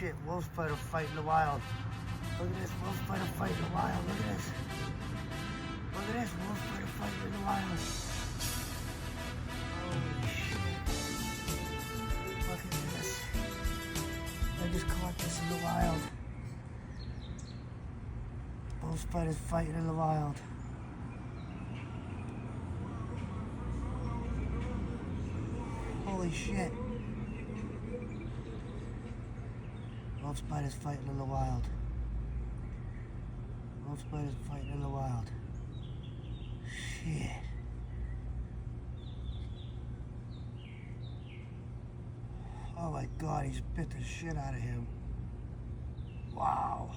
Shit, wolf spider fight in the wild. Look at this, wolf spider fight in the wild. Look at this. Look at this, wolf spider fight in the wild. Holy shit. Look at this. I just caught this in the wild. Wolf spiders fighting in the wild. Holy shit. Wolf spiders fighting in the wild. Wolf spiders fighting in the wild. Shit. Oh my god, he's bit the shit out of him. Wow.